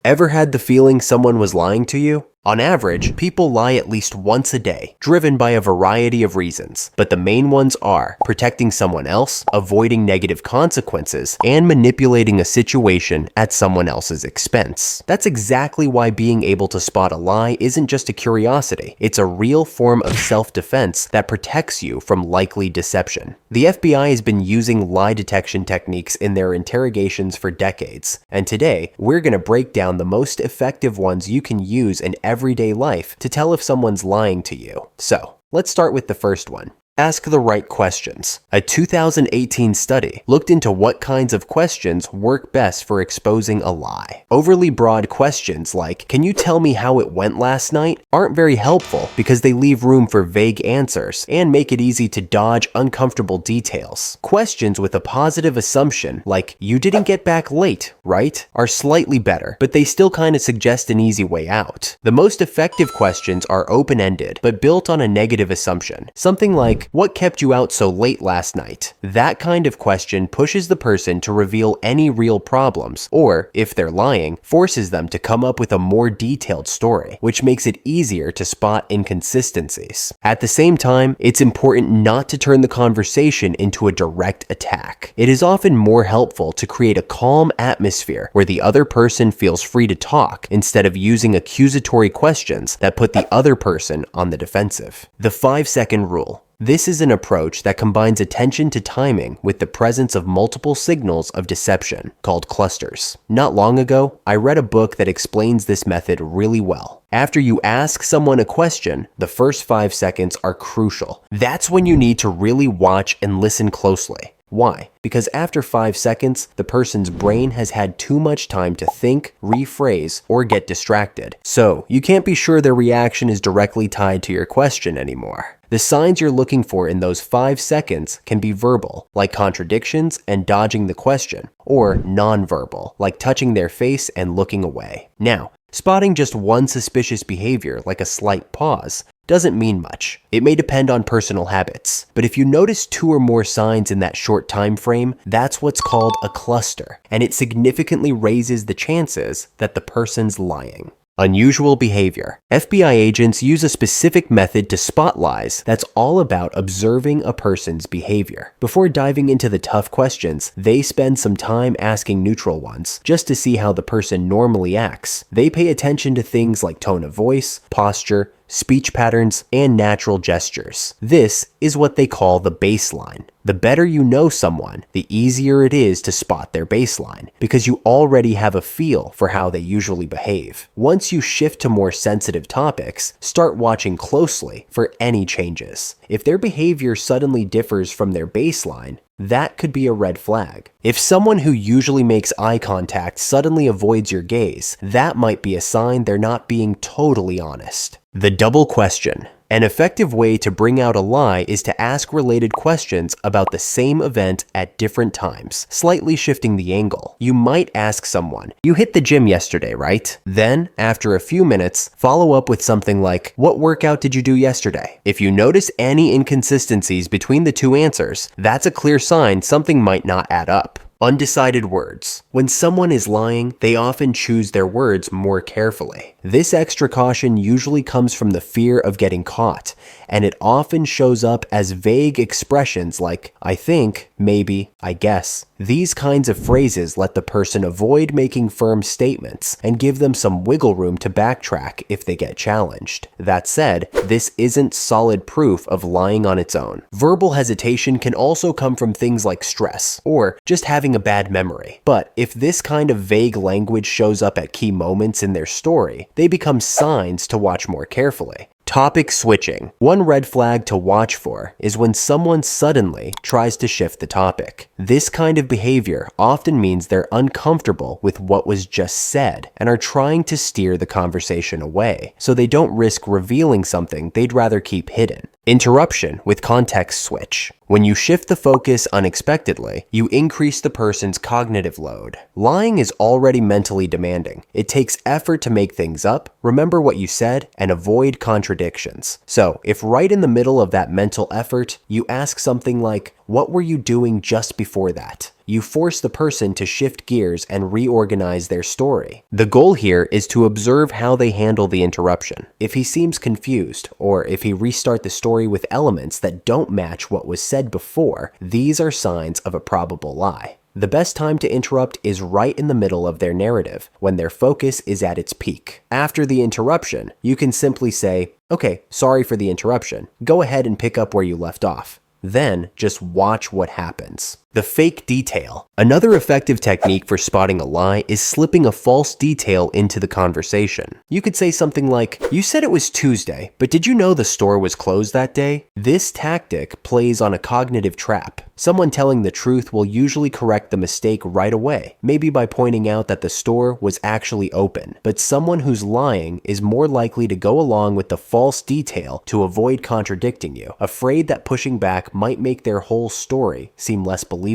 Ever had the feeling someone was lying to you? On average, people lie at least once a day, driven by a variety of reasons, but the main ones are protecting someone else, avoiding negative consequences, and manipulating a situation at someone else's expense. That's exactly why being able to spot a lie isn't just a curiosity, it's a real form of self-defense that protects you from likely deception. The FBI has been using lie detection techniques in their interrogations for decades, and today, we're going to break down the most effective ones you can use in everyday life to tell if someone's lying to you. So, let's start with the first one. Ask the right questions. A 2018 study looked into what kinds of questions work best for exposing a lie. Overly broad questions like, "Can you tell me how it went last night?" aren't very helpful because they leave room for vague answers and make it easy to dodge uncomfortable details. Questions with a positive assumption like, "You didn't get back late, right?" are slightly better, but they still kind of suggest an easy way out. The most effective questions are open-ended, but built on a negative assumption. Something like, "What kept you out so late last night?" That kind of question pushes the person to reveal any real problems, or, if they're lying, forces them to come up with a more detailed story, which makes it easier to spot inconsistencies. At the same time, it's important not to turn the conversation into a direct attack. It is often more helpful to create a calm atmosphere where the other person feels free to talk instead of using accusatory questions that put the other person on the defensive. The 5-second rule. This is an approach that combines attention to timing with the presence of multiple signals of deception, called clusters. Not long ago, I read a book that explains this method really well. After you ask someone a question, the first 5 seconds are crucial. That's when you need to really watch and listen closely. Why? Because after 5 seconds, the person's brain has had too much time to think, rephrase, or get distracted. So, you can't be sure their reaction is directly tied to your question anymore. The signs you're looking for in those 5 seconds can be verbal, like contradictions and dodging the question, or nonverbal, like touching their face and looking away. Now, spotting just one suspicious behavior, like a slight pause, doesn't mean much. It may depend on personal habits, but if you notice 2 or more signs in that short time frame, that's what's called a cluster, and it significantly raises the chances that the person's lying. Unusual behavior. FBI agents use a specific method to spot lies that's all about observing a person's behavior. Before diving into the tough questions, they spend some time asking neutral ones, just to see how the person normally acts. They pay attention to things like tone of voice, posture, speech patterns, and natural gestures. This is what they call the baseline. The better you know someone, the easier it is to spot their baseline, because you already have a feel for how they usually behave. Once you shift to more sensitive topics, start watching closely for any changes. If their behavior suddenly differs from their baseline, that could be a red flag. If someone who usually makes eye contact suddenly avoids your gaze, that might be a sign they're not being totally honest. The double question. An effective way to bring out a lie is to ask related questions about the same event at different times, slightly shifting the angle. You might ask someone, "You hit the gym yesterday, right?" Then, after a few minutes, follow up with something like, "What workout did you do yesterday?" If you notice any inconsistencies between the two answers, that's a clear sign something might not add up. Undecided words. When someone is lying, they often choose their words more carefully. This extra caution usually comes from the fear of getting caught, and it often shows up as vague expressions like, "I think," "maybe," "I guess." These kinds of phrases let the person avoid making firm statements and give them some wiggle room to backtrack if they get challenged. That said, this isn't solid proof of lying on its own. Verbal hesitation can also come from things like stress or just having a bad memory. But if this kind of vague language shows up at key moments in their story, they become signs to watch more carefully. Topic switching. One red flag to watch for is when someone suddenly tries to shift the topic. This kind of behavior often means they're uncomfortable with what was just said and are trying to steer the conversation away, so they don't risk revealing something they'd rather keep hidden. Interruption with context switch. When you shift the focus unexpectedly, you increase the person's cognitive load. Lying is already mentally demanding. It takes effort to make things up, remember what you said, and avoid contradictions. So, if right in the middle of that mental effort, you ask something like, "What were you doing just before that?" You force the person to shift gears and reorganize their story. The goal here is to observe how they handle the interruption. If he seems confused, or if he restarts the story with elements that don't match what was said before, these are signs of a probable lie. The best time to interrupt is right in the middle of their narrative, when their focus is at its peak. After the interruption, you can simply say, "Okay, sorry for the interruption. Go ahead and pick up where you left off." Then just watch what happens. The fake detail. Another effective technique for spotting a lie is slipping a false detail into the conversation. You could say something like, "You said it was Tuesday, but did you know the store was closed that day?" This tactic plays on a cognitive trap. Someone telling the truth will usually correct the mistake right away, maybe by pointing out that the store was actually open. But someone who's lying is more likely to go along with the false detail to avoid contradicting you, afraid that pushing back might make their whole story seem less believable.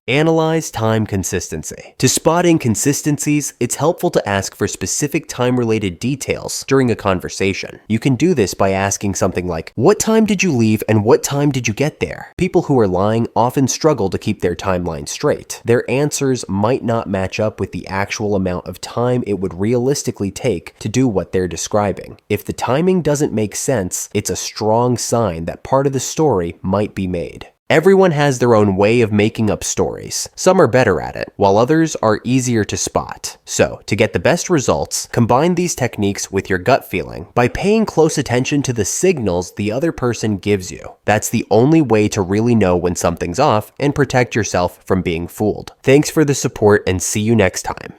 Analyze time consistency. To spot inconsistencies, it's helpful to ask for specific time-related details during a conversation. You can do this by asking something like, "What time did you leave and what time did you get there?" People who are lying often struggle to keep their timeline straight. Their answers might not match up with the actual amount of time it would realistically take to do what they're describing. If the timing doesn't make sense, it's a strong sign that part of the story might be made. Everyone has their own way of making up stories. Some are better at it, while others are easier to spot. So, to get the best results, combine these techniques with your gut feeling by paying close attention to the signals the other person gives you. That's the only way to really know when something's off and protect yourself from being fooled. Thanks for the support and see you next time.